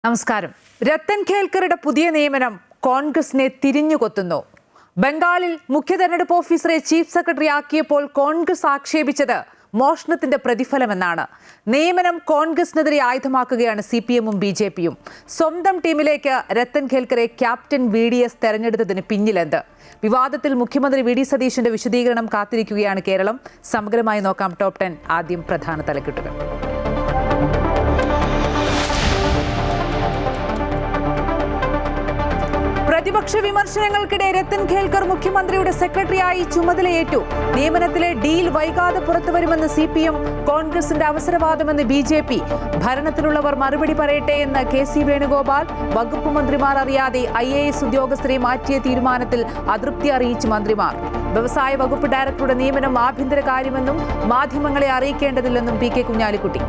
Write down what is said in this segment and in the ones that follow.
നമസ്കാരം. രത്തൻ ഖേൽക്കറുടെ പുതിയ നിയമനം കോൺഗ്രസിനെ തിരിഞ്ഞുകൊത്തുന്നു. ബംഗാളിൽ മുഖ്യ തെരഞ്ഞെടുപ്പ് ഓഫീസറെ ചീഫ് സെക്രട്ടറി ആക്കിയപ്പോൾ കോൺഗ്രസ് ആക്ഷേപിച്ചത് മോഷണത്തിന്റെ പ്രതിഫലമെന്നാണ്. നിയമനം കോൺഗ്രസിനെതിരെ ആയുധമാക്കുകയാണ് CPM-ഉം BJP-യും. സ്വന്തം ടീമിലേക്ക് രത്തൻ ഖേൽക്കറെ ക്യാപ്റ്റൻ VDS തെരഞ്ഞെടുത്തതിന് പിന്നിലെന്ത്? വിവാദത്തിൽ മുഖ്യമന്ത്രി VD സതീശന്റെ വിശദീകരണം കാത്തിരിക്കുകയാണ് കേരളം. സമഗ്രമായി നോക്കാം ടോപ്പ് 10. ആദ്യം പ്രധാന തലക്കെട്ടുകൾ. പ്രതിപക്ഷ വിമർശനങ്ങൾക്കിടെ രത്തൻ ഖേൽക്കർ മുഖ്യമന്ത്രിയുടെ സെക്രട്ടറിയായി ചുമതലയേറ്റു. നിയമനത്തിലെ ഡീൽ വൈകാതെ പുറത്തുവരുമെന്ന് CPM, കോൺഗ്രസിന്റെ അവസരവാദമെന്ന് BJP. ഭരണത്തിലുള്ളവർ മറുപടി പറയട്ടെ എന്ന് KC വേണുഗോപാൽ. വകുപ്പ് മന്ത്രിമാർ അറിയാതെ IAS ഉദ്യോഗസ്ഥരെ മാറ്റിയ തീരുമാനത്തിൽ അതൃപ്തി അറിയിച്ച് മന്ത്രിമാർ. വ്യവസായ വകുപ്പ് ഡയറക്ടറുടെ നിയമനം ആഭ്യന്തര കാര്യമെന്നും മാധ്യമങ്ങളെ അറിയിക്കേണ്ടതില്ലെന്നും PK കുഞ്ഞാലിക്കുട്ടി.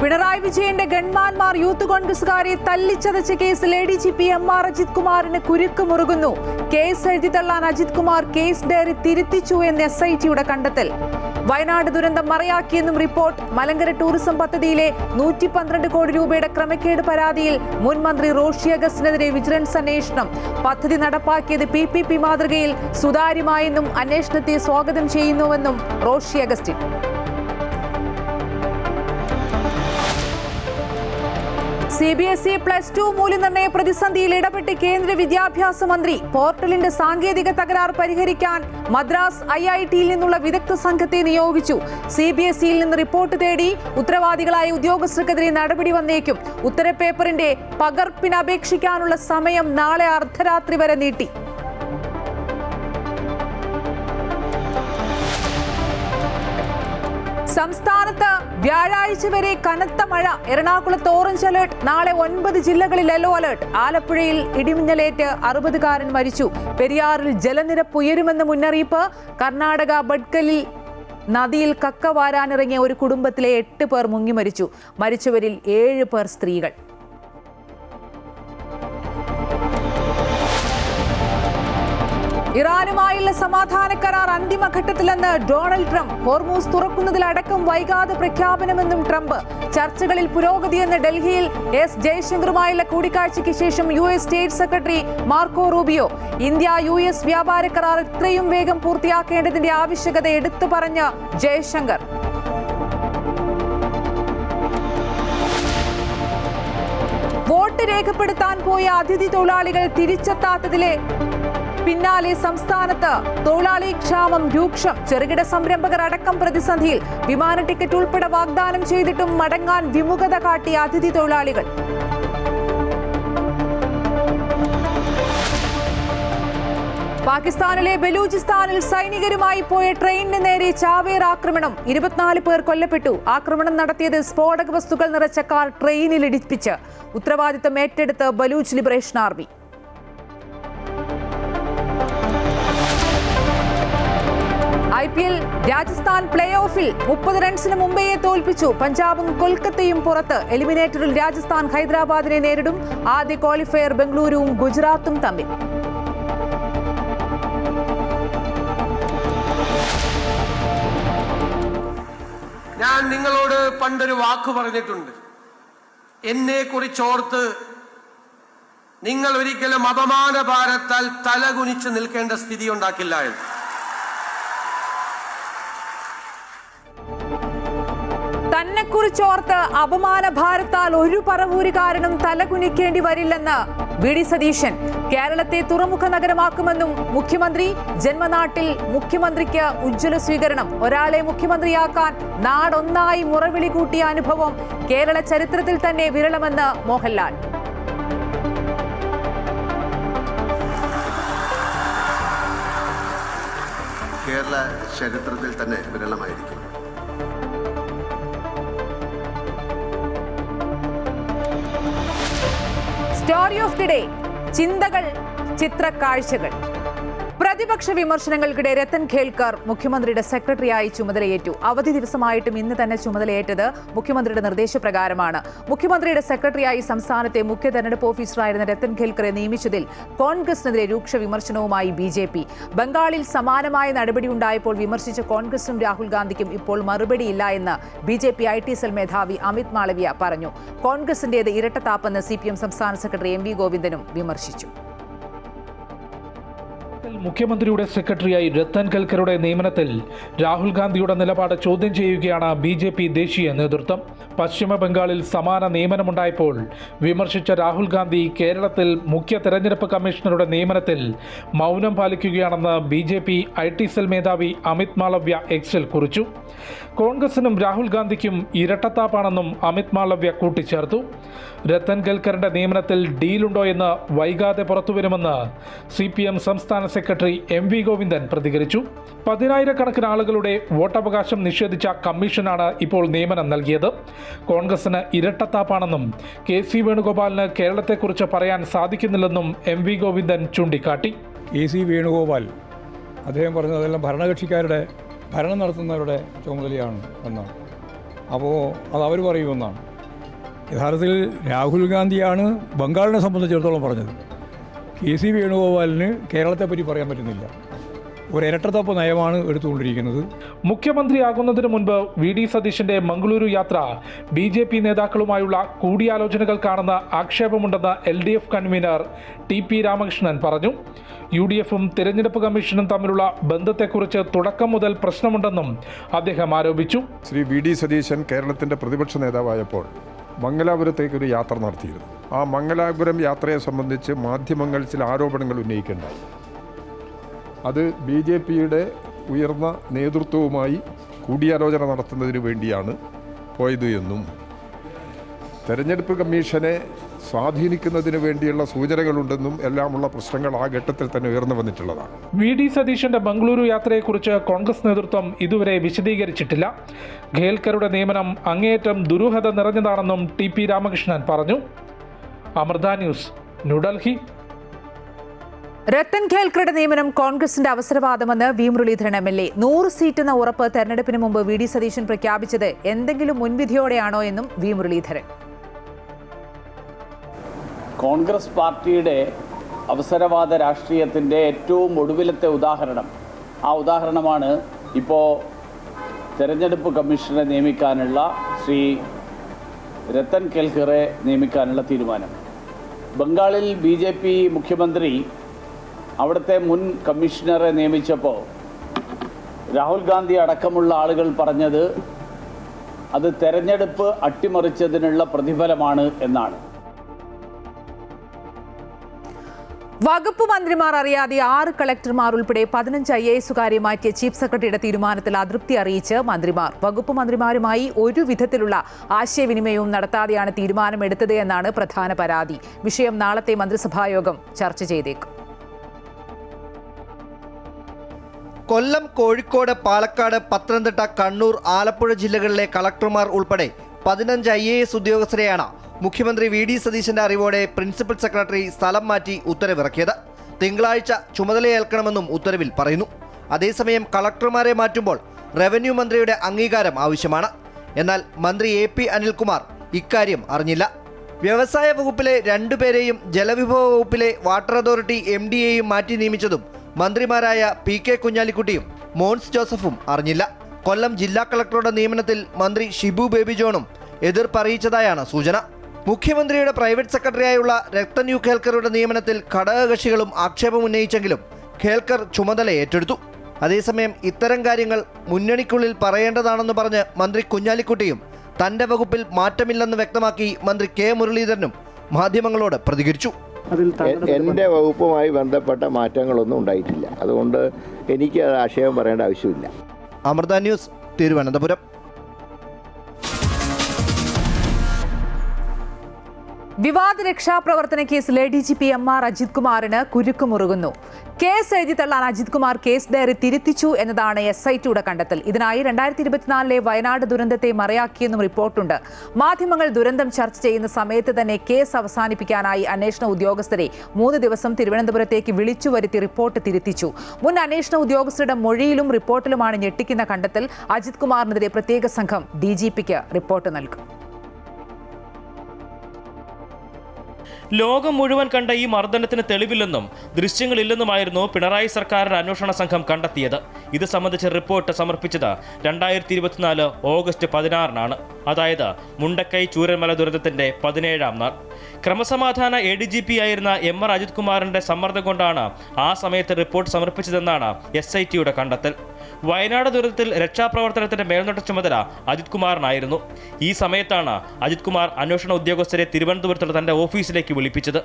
പിണറായി വിജയന്റെ ഗൺമാൻമാർ യൂത്ത് കോൺഗ്രസുകാരെ തല്ലിച്ചതച്ച കേസിൽ ADGP MR അജിത് കുമാറിന് കുരുക്ക് മുറുകുന്നു. കേസ് എഴുതി തള്ളാൻ അജിത് കുമാർ കേസ് ഡയറി തിരുത്തിച്ചു എന്ന് SIT-യുടെ കണ്ടെത്തൽ. വയനാട് ദുരന്തം മറയാക്കിയെന്നും റിപ്പോർട്ട്. മലങ്കര ടൂറിസം പദ്ധതിയിലെ 112 കോടി രൂപയുടെ ക്രമക്കേട് പരാതിയിൽ മുൻ മന്ത്രി റോഷി അഗസ്റ്റിനെതിരെ വിജിലൻസ് അന്വേഷണം. പദ്ധതി നടപ്പാക്കിയത് PPP മാതൃകയിൽ സുതാര്യമായെന്നും അന്വേഷണത്തെ സ്വാഗതം ചെയ്യുന്നുവെന്നും റോഷി അഗസ്റ്റിൻ. CBSE +2 മൂല്യനിർണ്ണയ പ്രതിസന്ധിയിൽ ഇടപെട്ട് കേന്ദ്ര വിദ്യാഭ്യാസ മന്ത്രി. പോർട്ടലിന്റെ സാങ്കേതിക തകരാർ പരിഹരിക്കാൻ മദ്രാസ് IIT-യിൽ നിന്നുള്ള വിദഗ്ധ സംഘത്തെ നിയോഗിച്ചു. CBSE-യിൽ നിന്ന് റിപ്പോർട്ട് തേടി ഉത്തരവാദികളായ ഉദ്യോഗസ്ഥർക്കെതിരെ നടപടി വന്നേക്കും. ഉത്തരപേപ്പറിന്റെ പകർപ്പിന് അപേക്ഷിക്കാനുള്ള സമയം നാളെ അർദ്ധരാത്രി വരെ നീട്ടി. സംസ്ഥാനത്ത് വ്യാഴാഴ്ച വരെ കനത്ത മഴ. എറണാകുളത്ത് ഓറഞ്ച് അലേർട്ട്. നാളെ 9 ജില്ലകളിൽ യെല്ലോ അലേർട്ട്. ആലപ്പുഴയിൽ ഇടിമിന്നലേറ്റ് 60കാരൻ മരിച്ചു. പെരിയാറിൽ ജലനിരപ്പ് ഉയരുമെന്ന് മുന്നറിയിപ്പ്. കർണാടക ബഡ്കലിൽ നദിയിൽ കക്ക വാരാനിറങ്ങിയ ഒരു കുടുംബത്തിലെ 8 പേർ മുങ്ങി മരിച്ചു. മരിച്ചവരിൽ 7 പേർ സ്ത്രീകൾ. ഇറാനുമായുള്ള സമാധാന കരാർ അന്തിമഘട്ടത്തിലെന്ന് ഡൊണാൾഡ് ട്രംപ്. ഹോർമൂസ് തുറക്കുന്നതിലടക്കം വൈകാതെ പ്രഖ്യാപനമെന്നും ട്രംപ്. ചർച്ചകളിൽ പുരോഗതിയെന്ന് ഡൽഹിയിൽ S ജയശങ്കറുമായുള്ള കൂടിക്കാഴ്ചയ്ക്ക് ശേഷം US state secretary Marco Rubio. ഇന്ത്യ-US വ്യാപാര കരാർ എത്രയും വേഗം പൂർത്തിയാക്കേണ്ടതിന്റെ ആവശ്യകത എടുത്തു പറഞ്ഞ ജയശങ്കർ. വോട്ട് രേഖപ്പെടുത്താൻ പോയ അതിഥി തൊഴിലാളികൾ തിരിച്ചെത്താത്തതിലെ പിന്നാലെ സംസ്ഥാനത്ത് തൊഴിലാളി ക്ഷാമം രൂക്ഷം. ചെറുകിട സംരംഭകർ അടക്കം പ്രതിസന്ധിയിൽ. വിമാന ടിക്കറ്റ് ഉൾപ്പെടെ വാഗ്ദാനം ചെയ്തിട്ടും മടങ്ങാൻ വിമുഖത കാട്ടിയ അതിഥി തൊഴിലാളികൾ. പാകിസ്ഥാനിലെ ബലൂചിസ്ഥാനിൽ സൈനികരുമായി പോയ ട്രെയിനിന് നേരെ ചാവേർ ആക്രമണം. 24 പേർ കൊല്ലപ്പെട്ടു. ആക്രമണം നടത്തിയത് സ്ഫോടക വസ്തുക്കൾ നിറച്ച കാർ ട്രെയിനിൽ ഇടിപ്പിച്ച്. ഉത്തരവാദിത്തം ഏറ്റെടുത്ത് Baloch liberation army. IPL Rajasthan play ഓഫിൽ 30 റൺസിന് മുംബൈയെ തോൽപ്പിച്ചു. പഞ്ചാബും കൊൽക്കത്തയും പുറത്ത്. എലിമിനേറ്ററിൽ രാജസ്ഥാൻ ഹൈദരാബാദിനെ നേരിടും. ആദ്യ ക്വാളിഫയർ ബംഗളൂരുവും ഗുജറാത്തും തമ്മിൽ. ഞാൻ നിങ്ങളോട് പണ്ടൊരു വാക്ക് പറഞ്ഞിട്ടുണ്ട്. എന്നെ കുറിച്ചോർത്ത് നിങ്ങൾ ഒരിക്കലും അപമാന ഭാരത്താൽ തലകുനിച്ച് നിൽക്കേണ്ട സ്ഥിതി ഉണ്ടാക്കില്ല എന്ന്. തന്നെക്കുറിച്ചോർത്ത് അപമാന ഭാരത്താൽ ഒരു പറവൂരുകാരനും തലകുനിക്കേണ്ടി വരില്ലെന്ന് VD സതീശൻ. കേരളത്തെ തുറമുഖ നഗരമാക്കുമെന്നും മുഖ്യമന്ത്രി. ജന്മനാട്ടിൽ മുഖ്യമന്ത്രിക്ക് ഉജ്ജ്വല സ്വീകരണം. ഒരാളെ മുഖ്യമന്ത്രിയാക്കാൻ നാടൊന്നായി മുറവിളി കൂട്ടിയ അനുഭവം കേരള ചരിത്രത്തിൽ തന്നെ വിരളമെന്ന് മോഹൻലാൽ. കേരള ചരിത്രത്തിൽ തന്നെ വിരളമായിരിക്കും. Story of the day. ചിന്തകൾ, ചിത്രക്കാഴ്ചകൾ. പ്രതിപക്ഷ വിമർശനങ്ങൾക്കിടെ രത്തൻ ഖേൽക്കർ മുഖ്യമന്ത്രിയുടെ സെക്രട്ടറിയായി ചുമതലയേറ്റു. അവധി ദിവസമായിട്ടും ഇന്ന് തന്നെ ചുമതലയേറ്റത് മുഖ്യമന്ത്രിയുടെ നിർദ്ദേശപ്രകാരമാണ്. മുഖ്യമന്ത്രിയുടെ സെക്രട്ടറിയായി സംസ്ഥാനത്തെ മുഖ്യ തെരഞ്ഞെടുപ്പ് ഓഫീസറായിരുന്ന രത്തൻ ഖേൽക്കറെ നിയമിച്ചതിൽ കോൺഗ്രസിനെതിരെ രൂക്ഷ വിമർശനവുമായി ബിജെപി. ബംഗാളിൽ സമാനമായ നടപടിയുണ്ടായപ്പോൾ വിമർശിച്ച കോൺഗ്രസും രാഹുൽ ഗാന്ധിക്കും ഇപ്പോൾ മറുപടിയില്ല എന്ന് ബിജെപി IT സെൽ മേധാവി അമിത് മാളവ്യ പറഞ്ഞു. കോൺഗ്രസിന്റേത് ഇരട്ടത്താപ്പെന്ന് CPM സംസ്ഥാന സെക്രട്ടറി MV ഗോവിന്ദനും വിമർശിച്ചു. മുഖ്യമന്ത്രിയുടെ സെക്രട്ടറിയായി രത്തൻ ഖേൽക്കറുടെ നിയമനത്തിൽ രാഹുൽ ഗാന്ധിയുടെ നിലപാട് ചോദ്യം ചെയ്യുകയാണ് BJP ദേശീയ നേതൃത്വം. പശ്ചിമ ബംഗാളിൽ സമാന നിയമനമുണ്ടായപ്പോൾ വിമർശിച്ച രാഹുൽ ഗാന്ധി കേരളത്തിൽ മുഖ്യ തെരഞ്ഞെടുപ്പ് കമ്മീഷണറുടെ നിയമനത്തിൽ മൗനം പാലിക്കുകയാണെന്ന് BJP IT സെൽ മേധാവി അമിത് മാളവ്യ എക്സിൽ കുറിച്ചു. കോൺഗ്രസിനും രാഹുൽ ഗാന്ധിക്കും ഇരട്ടത്താപ്പാണെന്നും അമിത് മാളവ്യ കൂട്ടിച്ചേർത്തു. രത്തൻ ഖേൽക്കറിന്റെ നിയമനത്തിൽ ഡീലുണ്ടോ എന്ന് വൈകാതെ പുറത്തുവരുമെന്ന് CPM സംസ്ഥാന സെക്രട്ടറി MV ഗോവിന്ദൻ പ്രതികരിച്ചു. 10,000-കണക്കിന് ആളുകളുടെ വോട്ടവകാശം നിഷേധിച്ച കമ്മീഷനാണ് ഇപ്പോൾ നിയമനം നൽകിയത്. കോൺഗ്രസിന് ഇരട്ടത്താപ്പാണെന്നും KC വേണുഗോപാലിന് കേരളത്തെക്കുറിച്ച് പറയാൻ സാധിക്കുന്നില്ലെന്നും MV ഗോവിന്ദൻ ചൂണ്ടിക്കാട്ടി. KC വേണുഗോപാൽ അദ്ദേഹം പറഞ്ഞതെല്ലാം ഭരണകക്ഷിക്കാരുടെ ഭരണം നടത്തുന്നവരുടെ ചുമതലയാണ് എന്നാണ്. അപ്പോൾ അത് അവർ പറയുമെന്നാണ്. യഥാർത്ഥത്തിൽ രാഹുൽ ഗാന്ധിയാണ് ബംഗാളിനെ സംബന്ധിച്ചിടത്തോളം പറഞ്ഞത്. KC വേണുഗോപാലിന് കേരളത്തെപ്പറ്റി പറയാൻ പറ്റുന്നില്ല. ഒരു ഇരട്ടത്തപ്പ് നയമാണ് എടുത്തുകൊണ്ടിരിക്കുന്നത്. മുഖ്യമന്ത്രിയാകുന്നതിന് മുൻപ് VD സതീശന്റെ മംഗളൂരു യാത്ര BJP നേതാക്കളുമായുള്ള കൂടിയാലോചനകൾക്കാണെന്ന് ആക്ഷേപമുണ്ടെന്ന് LDF convener TP Ramakrishnan പറഞ്ഞു. UDFും തിരഞ്ഞെടുപ്പ് കമ്മീഷനും തമ്മിലുള്ള ബന്ധത്തെക്കുറിച്ച് തുടക്കം മുതൽ പ്രശ്നമുണ്ടെന്നും അദ്ദേഹം ആരോപിച്ചു. ശ്രീ VD സതീശൻ കേരളത്തിൻ്റെ പ്രതിപക്ഷ നേതാവായപ്പോൾ മംഗലാപുരത്തേക്കൊരു യാത്ര നടത്തിയിരുന്നു. ആ മംഗലാപുരം യാത്രയെ സംബന്ധിച്ച് മാധ്യമങ്ങൾ ചില ആരോപണങ്ങൾ ഉന്നയിക്കേണ്ടായി. അത് BJPയുടെ ഉയർന്ന നേതൃത്വവുമായി കൂടിയാലോചന നടത്തുന്നതിന് വേണ്ടിയാണ് പോയത് എന്നും തെരഞ്ഞെടുപ്പ് കമ്മീഷനെ സ്വാധീനിക്കുന്നതിന് വേണ്ടിയുള്ള സൂചനകളുണ്ടെന്നും എല്ലാമുള്ള പ്രശ്നങ്ങൾ ആ ഘട്ടത്തിൽ തന്നെ ഉയർന്നു വന്നിട്ടുള്ളതാണ്. VD സതീശന്റെ ബംഗളൂരു യാത്രയെക്കുറിച്ച് കോൺഗ്രസ് നേതൃത്വം ഇതുവരെ വിശദീകരിച്ചിട്ടില്ല. ഖേൽക്കറുടെ നിയമനം അങ്ങേയറ്റം ദുരൂഹത നിറഞ്ഞതാണെന്നും TP രാമകൃഷ്ണൻ പറഞ്ഞു. അമൃത ന്യൂസ്, ന്യൂഡൽഹി. രത്തൻ ഖേൽക്കറുടെ നിയമനം കോൺഗ്രസിന്റെ അവസരവാദമെന്ന് V മുരളീധരൻ MLA. 100 സീറ്റ് എന്ന ഉറപ്പ് തെരഞ്ഞെടുപ്പിന് മുമ്പ് VD സതീശൻ പ്രഖ്യാപിച്ചത് എന്തെങ്കിലും മുൻവിധിയോടെയാണോ എന്നും V മുരളീധരൻ. കോൺഗ്രസ് പാർട്ടിയുടെ അവസരവാദ രാഷ്ട്രീയത്തിൻ്റെ ഏറ്റവും ഒടുവിലത്തെ ഉദാഹരണമാണ് ഇപ്പോൾ തെരഞ്ഞെടുപ്പ് കമ്മീഷനെ നിയമിക്കാനുള്ള ശ്രീ രത്തൻ ഖേൽക്കറെ നിയമിക്കാനുള്ള തീരുമാനം. ബംഗാളിൽ BJP മുഖ്യമന്ത്രി അവിടുത്തെ മുൻ കമ്മീഷണറെ നിയമിച്ചപ്പോൾ രാഹുൽ ഗാന്ധി അടക്കമുള്ള ആളുകൾ പറഞ്ഞത് അത് തെരഞ്ഞെടുപ്പ് അട്ടിമറിച്ചതിനുള്ള പ്രതിഫലമാണ് എന്നാണ്. വകുപ്പ് മന്ത്രിമാർ അറിയാതെ 6 കളക്ടർമാർ ഉൾപ്പെടെ 15 IASകാരെ മാറ്റിയ ചീഫ് സെക്രട്ടറിയുടെ തീരുമാനത്തിൽ അതൃപ്തി അറിയിച്ച് മന്ത്രിമാർ. വകുപ്പ് മന്ത്രിമാരുമായി ഒരു വിധത്തിലുള്ള ആശയവിനിമയവും നടത്താതെയാണ് തീരുമാനമെടുത്തത് എന്നാണ് പ്രധാന പരാതി. വിഷയം നാളത്തെ മന്ത്രിസഭായോഗം ചർച്ച ചെയ്തേക്കും. കൊല്ലം, കോഴിക്കോട്, പാലക്കാട്, പത്തനംതിട്ട, കണ്ണൂർ, ആലപ്പുഴ ജില്ലകളിലെ കളക്ടർമാർ ഉൾപ്പെടെ 15 IAS ഉദ്യോഗസ്ഥരെയാണ് മുഖ്യമന്ത്രി VD സതീശന്റെ അറിവോടെ പ്രിൻസിപ്പൽ സെക്രട്ടറി സ്ഥലം മാറ്റി ഉത്തരവിറക്കിയത്. തിങ്കളാഴ്ച ചുമതലയേൽക്കണമെന്നും ഉത്തരവിൽ പറയുന്നു. അതേസമയം കളക്ടർമാരെ മാറ്റുമ്പോൾ റവന്യൂ മന്ത്രിയുടെ അംഗീകാരം ആവശ്യമാണ്. എന്നാൽ മന്ത്രി AP അനിൽകുമാർ ഇക്കാര്യം അറിഞ്ഞില്ല. വ്യവസായ വകുപ്പിലെ 2 പേരെയും ജലവിഭവ വകുപ്പിലെ വാട്ടർ അതോറിറ്റി MDയെയും മാറ്റി നിയമിച്ചതും മന്ത്രിമാരായ PK കുഞ്ഞാലിക്കുട്ടിയും മോൻസ് ജോസഫും അറിഞ്ഞില്ല. കൊല്ലം ജില്ലാ കളക്ടറുടെ നിയമനത്തിൽ മന്ത്രി ഷിബു ബേബി ജോണും എതിർപ്പറിയിച്ചതായാണ് സൂചന. മുഖ്യമന്ത്രിയുടെ പ്രൈവറ്റ് സെക്രട്ടറിയായുള്ള രത്തൻ ഖേൽക്കറുടെ നിയമനത്തിൽ ഘടകകക്ഷികളും ആക്ഷേപമുന്നയിച്ചെങ്കിലും ഖേൽക്കർ ചുമതല ഏറ്റെടുത്തു. അതേസമയം ഇത്തരം കാര്യങ്ങൾ മുന്നണിക്കുള്ളിൽ പറയേണ്ടതാണെന്ന് പറഞ്ഞ് മന്ത്രി കുഞ്ഞാലിക്കുട്ടിയും തന്റെ വകുപ്പിൽ മാറ്റമില്ലെന്ന് വ്യക്തമാക്കി മന്ത്രി K മുരളീധരനും മാധ്യമങ്ങളോട് പ്രതികരിച്ചു. എൻ്റെ വകുപ്പുമായി ബന്ധപ്പെട്ട മാറ്റങ്ങളൊന്നും ഉണ്ടായിട്ടില്ല. അതുകൊണ്ട് എനിക്ക് അത് ആശയം പറയേണ്ട ആവശ്യമില്ല. അമൃത ന്യൂസ്, തിരുവനന്തപുരം. വിവാദ രക്ഷാപ്രവർത്തന കേസിൽ ADGP MR അജിത് കുമാറിന് കുരുക്കുമുറുകുന്നു. കേസ് എഴുതി തള്ളാൻ അജിത് കുമാർ കേസ് ഡയറി തിരുത്തിച്ചു എന്നതാണ് SITയുടെ കണ്ടെത്തൽ. ഇതിനായി 2024 വയനാട് ദുരന്തത്തെ മറയാക്കിയെന്നും റിപ്പോർട്ടുണ്ട്. മാധ്യമങ്ങൾ ദുരന്തം ചർച്ച ചെയ്യുന്ന സമയത്ത് തന്നെ കേസ് അവസാനിപ്പിക്കാനായി അന്വേഷണ ഉദ്യോഗസ്ഥരെ 3 ദിവസം തിരുവനന്തപുരത്തേക്ക് വിളിച്ചു വരുത്തി റിപ്പോർട്ട് തിരുത്തിച്ചു. മുൻ അന്വേഷണ ഉദ്യോഗസ്ഥരുടെ മൊഴിയിലും റിപ്പോർട്ടിലുമാണ് ഞെട്ടിക്കുന്ന കണ്ടെത്തൽ. അജിത് കുമാറിനെതിരെ പ്രത്യേക സംഘം DGPക്ക് റിപ്പോർട്ട് നൽകും. ലോകം മുഴുവൻ കണ്ട ഈ മർദ്ദനത്തിന് തെളിവില്ലെന്നും ദൃശ്യങ്ങളില്ലെന്നുമായിരുന്നു പിണറായി സർക്കാരിന്റെ അന്വേഷണ സംഘം കണ്ടെത്തിയത്. ഇത് സംബന്ധിച്ച റിപ്പോർട്ട് സമർപ്പിച്ചത് 2024 ഓഗസ്റ്റ് 16-നാണ്. അതായത് മുണ്ടക്കൈ ചൂരൽമല ദുരന്തത്തിന്റെ 17-ാം നാൾ. ക്രമസമാധാന ADGP ആയിരുന്ന MR അജിത് കുമാറിന്റെ സമ്മർദ്ദം കൊണ്ടാണ് ആ സമയത്ത് റിപ്പോർട്ട് സമർപ്പിച്ചതെന്നാണ് SITയുടെ കണ്ടെത്തൽ. വയനാട് ദുരന്തത്തിൽ രക്ഷാപ്രവർത്തനത്തിന്റെ മേൽനോട്ട ചുമതല അജിത് കുമാറിനായിരുന്നു. ഈ സമയത്താണ് അജിത് കുമാർ അന്വേഷണ ഉദ്യോഗസ്ഥരെ തിരുവനന്തപുരത്തുള്ള തന്റെ ഓഫീസിലേക്ക് വിളിപ്പിച്ചത്.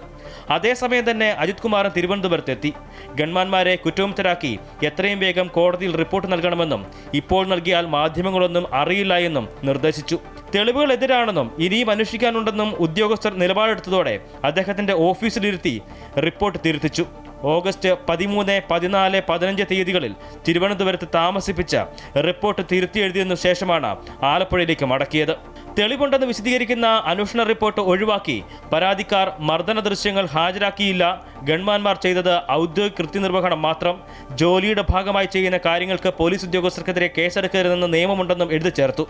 അതേസമയം തന്നെ അജിത് കുമാർ തിരുവനന്തപുരത്തെത്തി. ഗൺമാന്മാരെ കുറ്റവിമുക്തരാക്കി എത്രയും വേഗം കോടതിയിൽ റിപ്പോർട്ട് നൽകണമെന്നും ഇപ്പോൾ നൽകിയാൽ മാധ്യമങ്ങളൊന്നും അറിയില്ല എന്നും നിർദ്ദേശിച്ചു. തെളിവുകൾ എതിരാണെന്നും ഇനിയും അന്വേഷിക്കാനുണ്ടെന്നും ഉദ്യോഗസ്ഥർ നിലപാടെടുത്തതോടെ അദ്ദേഹത്തിന്റെ ഓഫീസിലിരുത്തി റിപ്പോർട്ട് തിരുത്തിച്ചു. ഓഗസ്റ്റ് 13, 14, 15 തീയതികളിൽ തിരുവനന്തപുരത്ത് താമസിപ്പിച്ച റിപ്പോർട്ട് തിരുത്തി എഴുതിയതിനു ശേഷമാണ് ആലപ്പുഴയിലേക്ക് മടക്കിയത്. തെളിവുണ്ടെന്ന് വിശദീകരിക്കുന്ന അന്വേഷണ റിപ്പോർട്ട് ഒഴിവാക്കി പരാതിക്കാർ മർദ്ദന ദൃശ്യങ്ങൾ ഹാജരാക്കിയില്ല, ഗൺമാന്മാർ ചെയ്തത് ഔദ്യോഗിക കൃത്യനിർവഹണം മാത്രം, ജോലിയുടെ ഭാഗമായി ചെയ്യുന്ന കാര്യങ്ങൾക്ക് പോലീസ് ഉദ്യോഗസ്ഥർക്കെതിരെ കേസെടുക്കരുതെന്ന് നിയമമുണ്ടെന്നും എഴുതി ചേർത്തു.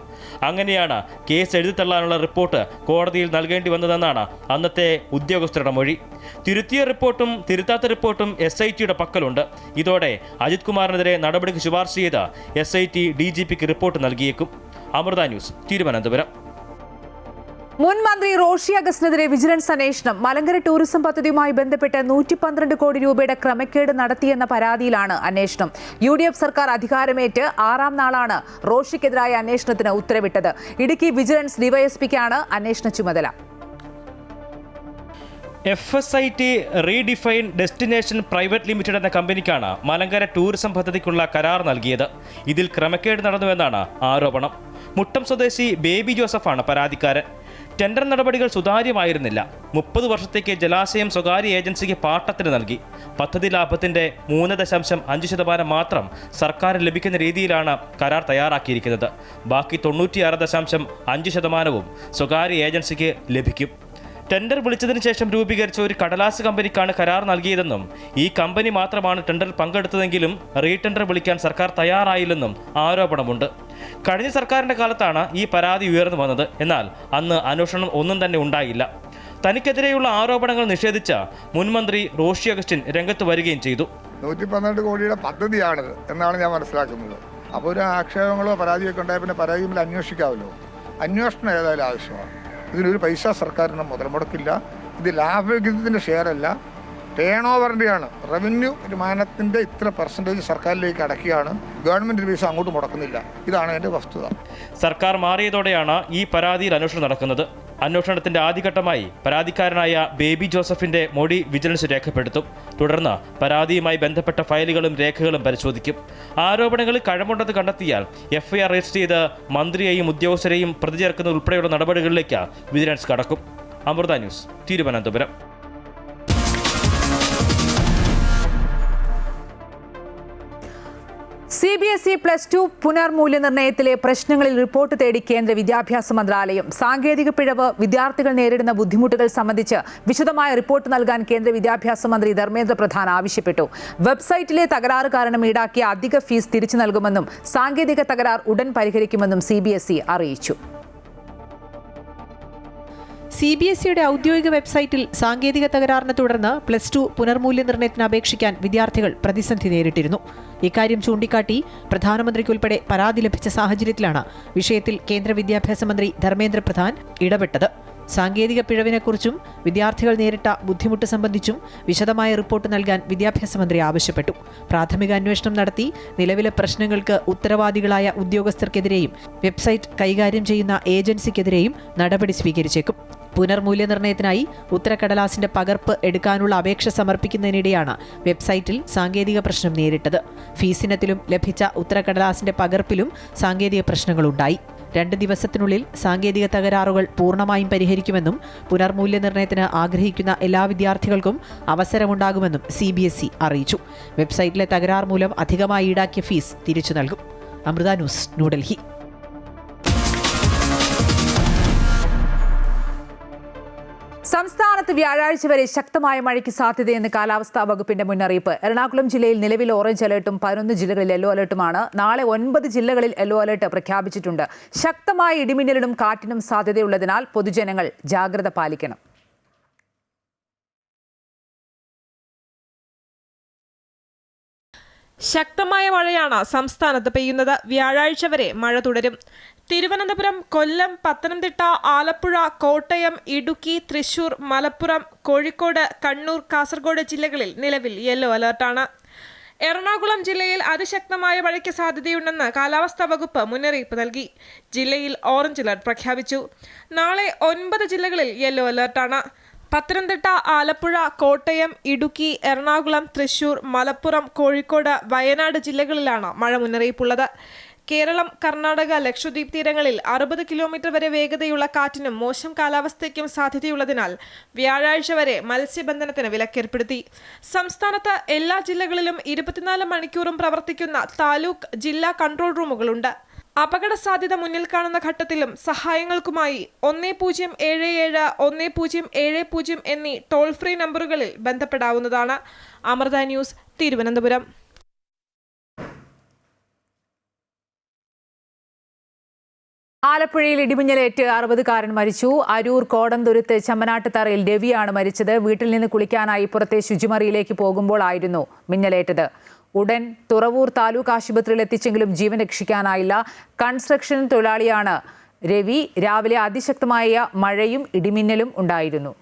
അങ്ങനെയാണ് കേസ് എഴുതിത്തള്ളാനുള്ള റിപ്പോർട്ട് കോടതിയിൽ നൽകേണ്ടി വന്നതെന്നാണ് അന്നത്തെ ഉദ്യോഗസ്ഥരുടെ മൊഴി. തിരുത്തിയ റിപ്പോർട്ടും തിരുത്താത്ത റിപ്പോർട്ടും SITയുടെ പക്കലുണ്ട്. ഇതോടെ അജിത് കുമാറിനെതിരെ നടപടിക്ക് ശുപാർശ ചെയ്ത് SIT DGPക്ക് റിപ്പോർട്ട് നൽകിയേക്കും. അമൃത ന്യൂസ്, തിരുവനന്തപുരം. മുൻ മന്ത്രി റോഷി അഗസ്റ്റിനെതിരെ വിജിലൻസ് അന്വേഷണം. മലങ്കര ടൂറിസം പദ്ധതിയുമായി ബന്ധപ്പെട്ട് 112 കോടി രൂപയുടെ ക്രമക്കേട് നടത്തിയെന്ന പരാതിയിലാണ് അന്വേഷണം. UDF സർക്കാർ അധികാരമേറ്റ് 6-ാം നാളാണ് റോഷിക്കെതിരായ അന്വേഷണത്തിന് ഉത്തരവിട്ടത്. ഇടുക്കി വിജിലൻസ് DYSPക്കാണ് അന്വേഷണ ചുമതല. FSIT redefine destination private limited എന്ന കമ്പനിക്കാണ് മലങ്കര ടൂറിസം പദ്ധതിക്കുള്ള കരാർ നൽകിയത്. ഇതിൽ ക്രമക്കേട് നടന്നുവെന്നാണ് ആരോപണം. മുട്ടം സ്വദേശി ബേബി ജോസഫാണ് പരാതിക്കാരൻ. ടെൻഡർ നടപടികൾ സുതാര്യമായിരുന്നില്ല. 30 വർഷത്തേക്ക് ജലാശയം സ്വകാര്യ ഏജൻസിക്ക് പാട്ടത്തിന് നൽകി. പദ്ധതി ലാഭത്തിന്റെ 3.5% മാത്രം സർക്കാരിന് ലഭിക്കുന്ന രീതിയിലാണ് കരാർ തയ്യാറാക്കിയിരിക്കുന്നത്. ബാക്കി 96.5% സ്വകാര്യ ഏജൻസിക്ക് ലഭിക്കും. ടെൻഡർ വിളിച്ചതിന് ശേഷം രൂപീകരിച്ച ഒരു കടലാസ് കമ്പനിക്കാണ് കരാർ നൽകിയതെന്നും ഈ കമ്പനി മാത്രമാണ് ടെൻഡറിൽ പങ്കെടുത്തതെങ്കിലും റീടെൻഡർ വിളിക്കാൻ സർക്കാർ തയ്യാറായില്ലെന്നും ആരോപണമുണ്ട്. കഴിഞ്ഞ സർക്കാരിന്റെ കാലത്താണ് ഈ പരാതി ഉയർന്നു വന്നത്. എന്നാൽ അന്ന് അന്വേഷണം ഒന്നും തന്നെ ഉണ്ടായില്ല. തനിക്കെതിരെയുള്ള ആരോപണങ്ങൾ നിഷേധിച്ച മുൻമന്ത്രി റോഷി അഗസ്റ്റിൻ രംഗത്ത് വരികയും ചെയ്തു. 112 കോടിയുടെ പദ്ധതിയാണിത് എന്നാണ് ഞാൻ മനസ്സിലാക്കുന്നത്. അപ്പോൾ ഒരു ആക്ഷേപങ്ങളോ പരാതിയൊക്കെ ഉണ്ടായ പിന്നെ പരാതിയിൽ അന്വേഷിക്കാമല്ലോ. അന്വേഷണം ഏതായാലും ആവശ്യമാണ്. ഇതിനൊരു പൈസ സർക്കാരിന് മുതൽ മുടക്കില്ല. ഇത് ലാഭവിഹിതത്തിൻ്റെ ഷെയറല്ല, ടേൺ ഓവറിൻ്റെയാണ്. റവന്യൂ വരുമാനത്തിൻ്റെ ഇത്ര % സർക്കാരിലേക്ക് അടക്കുകയാണ്. ഗവൺമെൻറ് പൈസ അങ്ങോട്ട് മുടക്കുന്നില്ല. ഇതാണ് എൻ്റെ വസ്തുത. സർക്കാർ മാറിയതോടെയാണ് ഈ പരാതിയിൽ അന്വേഷണം നടക്കുന്നത്. അന്വേഷണത്തിന്റെ ആദ്യഘട്ടമായി പരാതിക്കാരനായ ബേബി ജോസഫിന്റെ മൊഴി വിജിലൻസ് രേഖപ്പെടുത്തും. തുടർന്ന് പരാതിയുമായി ബന്ധപ്പെട്ട ഫയലുകളും രേഖകളും പരിശോധിക്കും. ആരോപണങ്ങളിൽ കഴമ്പുണ്ടെന്ന് കണ്ടെത്തിയാൽ FIR രജിസ്റ്റർ ചെയ്ത് മന്ത്രിയെയും ഉദ്യോഗസ്ഥരെയും പ്രതി ചേർക്കുന്ന ഉൾപ്പെടെയുള്ള നടപടികളിലേക്ക് വിജിലൻസ് കടക്കും. അമൃത ന്യൂസ്, തിരുവനന്തപുരം. CBSE +2 പുനർമൂല്യനിർണ്ണയത്തിലെ പ്രശ്നങ്ങളിൽ റിപ്പോർട്ട് തേടി കേന്ദ്ര വിദ്യാഭ്യാസ മന്ത്രാലയം. സാങ്കേതിക പിഴവ്, വിദ്യാർത്ഥികൾ നേരിടുന്ന ബുദ്ധിമുട്ടുകൾ സംബന്ധിച്ച് വിശദമായ റിപ്പോർട്ട് നൽകാൻ കേന്ദ്ര വിദ്യാഭ്യാസ മന്ത്രി ധർമ്മേന്ദ്ര പ്രധാൻ ആവശ്യപ്പെട്ടു. വെബ്സൈറ്റിലെ തകരാറ് കാരണം ഈടാക്കിയ അധിക ഫീസ് തിരിച്ചു നൽകുമെന്നും സാങ്കേതിക തകരാർ ഉടൻ പരിഹരിക്കുമെന്നും CBSE അറിയിച്ചു. CBSEയുടെ ഔദ്യോഗിക വെബ്സൈറ്റിൽ സാങ്കേതിക തകരാറിനെ തുടർന്ന് +2 പുനർമൂല്യനിർണ്ണയത്തിന് അപേക്ഷിക്കാൻ വിദ്യാർത്ഥികൾ പ്രതിസന്ധി നേരിട്ടിരുന്നു. ഇക്കാര്യം ചൂണ്ടിക്കാട്ടി പ്രധാനമന്ത്രിക്കുൾപ്പെടെ പരാതി ലഭിച്ച സാഹചര്യത്തിലാണ് വിഷയത്തിൽ കേന്ദ്ര വിദ്യാഭ്യാസ മന്ത്രി ധർമ്മേന്ദ്ര പ്രധാൻ ഇടപെട്ടത്. സാങ്കേതിക പിഴവിനെക്കുറിച്ചും വിദ്യാർത്ഥികൾ നേരിട്ട ബുദ്ധിമുട്ട് സംബന്ധിച്ചും വിശദമായ റിപ്പോർട്ട് നൽകാൻ വിദ്യാഭ്യാസ മന്ത്രി ആവശ്യപ്പെട്ടു. പ്രാഥമിക അന്വേഷണം നടത്തി നിലവിലെ പ്രശ്നങ്ങൾക്ക് ഉത്തരവാദികളായ ഉദ്യോഗസ്ഥർക്കെതിരെയും വെബ്സൈറ്റ് കൈകാര്യം ചെയ്യുന്ന ഏജൻസിക്കെതിരെയും നടപടി സ്വീകരിച്ചേക്കും. പുനർമൂല്യനിർണ്ണയത്തിനായി ഉത്തരക്കടലാസിന്റെ പകർപ്പ് എടുക്കാനുള്ള അപേക്ഷ സമർപ്പിക്കുന്നതിനിടെയാണ് വെബ്സൈറ്റിൽ സാങ്കേതിക പ്രശ്നം നേരിട്ടത്. ഫീസിനത്തിലും ലഭിച്ച ഉത്തരക്കടലാസിന്റെ പകർപ്പിലും സാങ്കേതിക പ്രശ്നങ്ങളുണ്ടായി. 2 ദിവസത്തിനുള്ളിൽ സാങ്കേതിക തകരാറുകൾ പൂർണ്ണമായും പരിഹരിക്കുമെന്നും പുനർമൂല്യനിർണ്ണയത്തിന് ആഗ്രഹിക്കുന്ന എല്ലാ വിദ്യാർത്ഥികൾക്കും അവസരമുണ്ടാകുമെന്നും CBSE അറിയിച്ചു. വെബ്സൈറ്റിലെ തകരാർ മൂലം അധികമായി ഈടാക്കിയ ഫീസ് തിരിച്ചു നൽകും. അമൃത ന്യൂസ്, ന്യൂഡൽഹി. സംസ്ഥാനത്ത് വ്യാഴാഴ്ച വരെ ശക്തമായ മഴയ്ക്ക് സാധ്യതയെന്ന് കാലാവസ്ഥാ വകുപ്പിന്റെ മുന്നറിയിപ്പ്. എറണാകുളം ജില്ലയിൽ നിലവിൽ ഓറഞ്ച് അലർട്ടും 11 ജില്ലകളിൽ യെല്ലോ അലർട്ടുമാണ്. നാളെ 9 ജില്ലകളിൽ യെല്ലോ അലർട്ട് പ്രഖ്യാപിച്ചിട്ടുണ്ട്. ശക്തമായ ഇടിമിന്നലിനും കാറ്റിനും സാധ്യതയുള്ളതിനാൽ പൊതുജനങ്ങൾ ജാഗ്രത പാലിക്കണം. ശക്തമായ മഴയാണ് സംസ്ഥാനത്ത് പെയ്യുന്നത്. വ്യാഴാഴ്ച വരെ മഴ തുടരും. തിരുവനന്തപുരം, കൊല്ലം, പത്തനംതിട്ട, ആലപ്പുഴ, കോട്ടയം, ഇടുക്കി, തൃശൂർ, മലപ്പുറം, കോഴിക്കോട്, കണ്ണൂർ, കാസർഗോഡ് ജില്ലകളിൽ നിലവിൽ യെല്ലോ അലർട്ടാണ്. എറണാകുളം ജില്ലയിൽ അതിശക്തമായ മഴയ്ക്ക് സാധ്യതയുണ്ടെന്ന് കാലാവസ്ഥാ വകുപ്പ് മുന്നറിയിപ്പ് നൽകി. ജില്ലയിൽ ഓറഞ്ച് അലർട്ട് പ്രഖ്യാപിച്ചു. നാളെ 9 ജില്ലകളിൽ യെല്ലോ അലർട്ടാണ്. പത്തനംതിട്ട, ആലപ്പുഴ, കോട്ടയം, ഇടുക്കി, എറണാകുളം, തൃശൂർ, മലപ്പുറം, കോഴിക്കോട്, വയനാട് ജില്ലകളിലാണ് മഴ മുന്നറിയിപ്പുള്ളത്. കേരളം, കർണാടക, ലക്ഷദ്വീപ് തീരങ്ങളിൽ 60 കിലോമീറ്റർ വരെ വേഗതയുള്ള കാറ്റിനും മോശം കാലാവസ്ഥയ്ക്കും സാധ്യതയുള്ളതിനാൽ വ്യാഴാഴ്ച വരെ മത്സ്യബന്ധനത്തിന് വിലക്കേർപ്പെടുത്തി. സംസ്ഥാനത്ത് എല്ലാ ജില്ലകളിലും 24 മണിക്കൂറും പ്രവർത്തിക്കുന്ന താലൂക്ക്, ജില്ലാ കൺട്രോൾ റൂമുകളുണ്ട്. അപകട സാധ്യത മുന്നിൽ കാണുന്ന ഘട്ടത്തിലും സഹായങ്ങൾക്കുമായി 1077 1070 എന്നീ ടോൾ ഫ്രീ നമ്പറുകളിൽ ബന്ധപ്പെടാവുന്നതാണ്. അമൃത ന്യൂസ്, തിരുവനന്തപുരം. ആലപ്പുഴയിൽ ഇടിമിന്നലേറ്റ് 60-കാരൻ മരിച്ചു. അരൂർ കോടംതുരുത്ത് ചമ്മനാട്ടുതറയിൽ രവിയാണ് മരിച്ചത്. വീട്ടിൽ നിന്ന് കുളിക്കാനായി പുറത്തെ ശുചിമുറിയിലേക്ക് പോകുമ്പോഴായിരുന്നു മിന്നലേറ്റത്. ഉടൻ തുറവൂർ താലൂക്ക് ആശുപത്രിയിൽ എത്തിച്ചെങ്കിലും ജീവൻ രക്ഷിക്കാനായില്ല. കൺസ്ട്രക്ഷൻ തൊഴിലാളിയാണ് രവി. രാവിലെ അതിശക്തമായ മഴയും ഇടിമിന്നലും ഉണ്ടായിരുന്നു.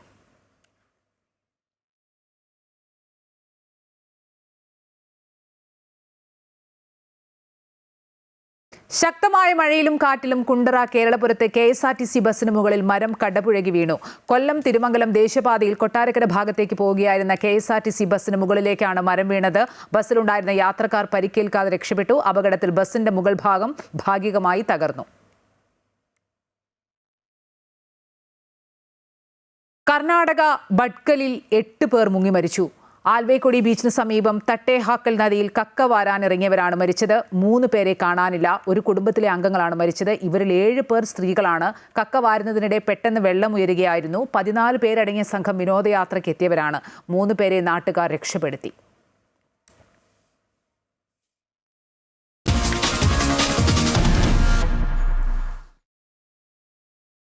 ശക്തമായ മഴയിലും കാറ്റിലും കുണ്ടറ കേരളപുരത്തെ KSRTC ബസിന് മുകളിൽ മരം കടപുഴകി വീണു. കൊല്ലം തിരുമംഗലം ദേശീയപാതയിൽ കൊട്ടാരക്കര ഭാഗത്തേക്ക് പോവുകയായിരുന്ന KSRTC ബസിന് മുകളിലേക്കാണ് മരം വീണത്. ബസ്സിലുണ്ടായിരുന്ന യാത്രക്കാർ പരിക്കേൽക്കാതെ രക്ഷപ്പെട്ടു. അപകടത്തിൽ ബസിന്റെ മുകൾ ഭാഗം ഭാഗികമായി തകർന്നു. കർണാടക ഭട്കലിൽ 8 പേർ മുങ്ങി മരിച്ചു. ആൽവേക്കൊടി ബീച്ചിന് സമീപം തട്ടേഹാക്കൽ നദിയിൽ കക്ക വാരാനിറങ്ങിയവരാണ് മരിച്ചത്. 3 പേരെ കാണാനില്ല. ഒരു കുടുംബത്തിലെ അംഗങ്ങളാണ് മരിച്ചത്. ഇവരിൽ 7 പേർ സ്ത്രീകളാണ്. കക്ക വാരുന്നതിനിടെ പെട്ടെന്ന് വെള്ളം ഉയരുകയായിരുന്നു. 14 പേരടങ്ങിയ സംഘം വിനോദയാത്രയ്ക്ക് എത്തിയവരാണ്. 3 പേരെ നാട്ടുകാർ രക്ഷപ്പെടുത്തി.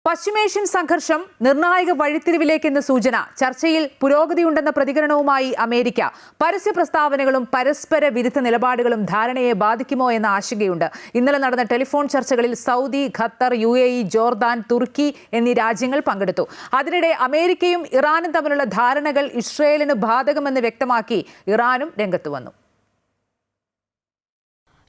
പശ്ചിമേഷ്യൻ സംഘർഷം നിർണായക വഴിത്തിരിവിലേക്കെന്ന സൂചന. ചർച്ചയിൽ പുരോഗതിയുണ്ടെന്ന പ്രതികരണവുമായി അമേരിക്ക. പരസ്യ പ്രസ്താവനകളും പരസ്പര വിരുദ്ധ നിലപാടുകളും ധാരണയെ ബാധിക്കുമോ എന്ന ആശങ്കയുണ്ട്. ഇന്നലെ നടന്ന ടെലിഫോൺ ചർച്ചകളിൽ സൗദി, ഖത്തർ, UAE, ജോർദാൻ, തുർക്കി എന്നീ രാജ്യങ്ങൾ പങ്കെടുത്തു. അതിനിടെ അമേരിക്കയും ഇറാനും തമ്മിലുള്ള ധാരണകൾ ഇസ്രയേലിന് ബാധകമെന്ന് വ്യക്തമാക്കി ഇറാനും രംഗത്ത് വന്നു.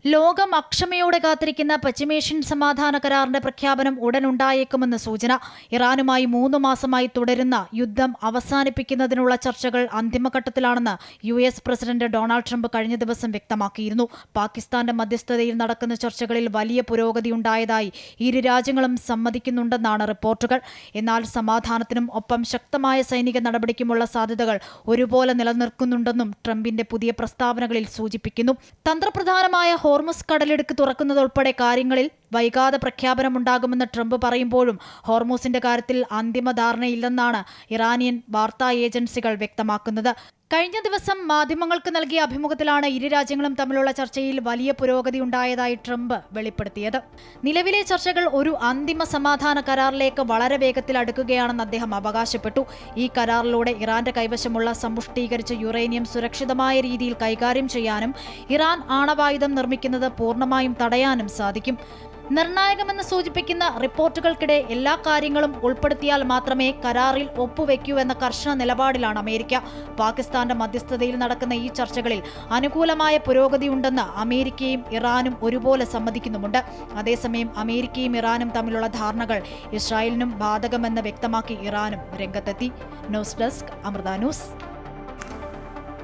ലോകം അക്ഷമയോടെ കാത്തിരിക്കുന്ന പശ്ചിമേഷ്യൻ സമാധാന കരാറിന്റെ പ്രഖ്യാപനം ഉടൻ ഉണ്ടായേക്കുമെന്ന് സൂചന. ഇറാനുമായി 3 മാസമായി തുടരുന്ന യുദ്ധം അവസാനിപ്പിക്കുന്നതിനുള്ള ചർച്ചകൾ അന്തിമഘട്ടത്തിലാണെന്ന് US പ്രസിഡന്റ് ഡൊണാൾഡ് ട്രംപ് കഴിഞ്ഞ ദിവസം വ്യക്തമാക്കിയിരുന്നു. പാകിസ്ഥാന്റെ മധ്യസ്ഥതയിൽ നടക്കുന്ന ചർച്ചകളിൽ വലിയ പുരോഗതി ഉണ്ടായതായി ഇരു രാജ്യങ്ങളും സമ്മതിക്കുന്നുണ്ടെന്നാണ് റിപ്പോർട്ടുകൾ. എന്നാൽ സമാധാനത്തിനും ഒപ്പം ശക്തമായ സൈനിക നടപടിക്കുമുള്ള സാധ്യതകൾ ഒരുപോലെ നിലനിൽക്കുന്നുണ്ടെന്നും ട്രംപിന്റെ പുതിയ പ്രസ്താവനകളിൽ സൂചിപ്പിക്കുന്നു. തന്ത്രപ്രധാനമായ ഹോർമുസ് കടലിടുക്ക് തുറക്കുന്നതുൾപ്പെടെ കാര്യങ്ങളിൽ വൈകാതെ പ്രഖ്യാപനമുണ്ടാകുമെന്ന് ട്രംപ് പറയുമ്പോഴും ഹോർമുസിന്റെ കാര്യത്തിൽ അന്തിമ ധാരണയില്ലെന്നാണ് ഇറാനിയൻ വാർത്താ ഏജൻസികൾ വ്യക്തമാക്കുന്നത്. കഴിഞ്ഞ ദിവസം മാധ്യമങ്ങൾക്ക് നൽകിയ അഭിമുഖത്തിലാണ് ഇരു രാജ്യങ്ങളും തമ്മിലുള്ള ചർച്ചയിൽ വലിയ പുരോഗതി ഉണ്ടായതായി ട്രംപ് വെളിപ്പെടുത്തിയത്. നിലവിലെ ചർച്ചകൾ ഒരു അന്തിമ സമാധാന കരാറിലേക്ക് വളരെ വേഗത്തിൽ അടുക്കുകയാണെന്ന് അദ്ദേഹം അവകാശപ്പെട്ടു. ഈ കരാറിലൂടെ ഇറാന്റെ കൈവശമുള്ള സമ്പുഷ്ടീകരിച്ച യുറേനിയം സുരക്ഷിതമായ രീതിയിൽ കൈകാര്യം ചെയ്യാനും ഇറാൻ ആണവായുധം നിർമ്മിക്കുന്നത് പൂർണ്ണമായും തടയാനും സാധിക്കും. നിർണായകമെന്ന് സൂചിപ്പിക്കുന്ന റിപ്പോർട്ടുകൾക്കിടെ എല്ലാ കാര്യങ്ങളും ഉൾപ്പെടുത്തിയാൽ മാത്രമേ കരാറിൽ ഒപ്പുവെക്കൂ എന്ന കർശന നിലപാടിലാണ് അമേരിക്ക. പാകിസ്ഥാന്റെ മധ്യസ്ഥതയിൽ നടക്കുന്ന ഈ ചർച്ചകളിൽ അനുകൂലമായ പുരോഗതിയുണ്ടെന്ന് അമേരിക്കയും ഇറാനും ഒരുപോലെ സമ്മതിക്കുന്നുമുണ്ട്. അതേസമയം അമേരിക്കയും ഇറാനും തമ്മിലുള്ള ധാരണകൾ ഇസ്രായേലിനും ബാധകമെന്ന് വ്യക്തമാക്കി ഇറാനും രംഗത്തെത്തി. News desk, Amrita news.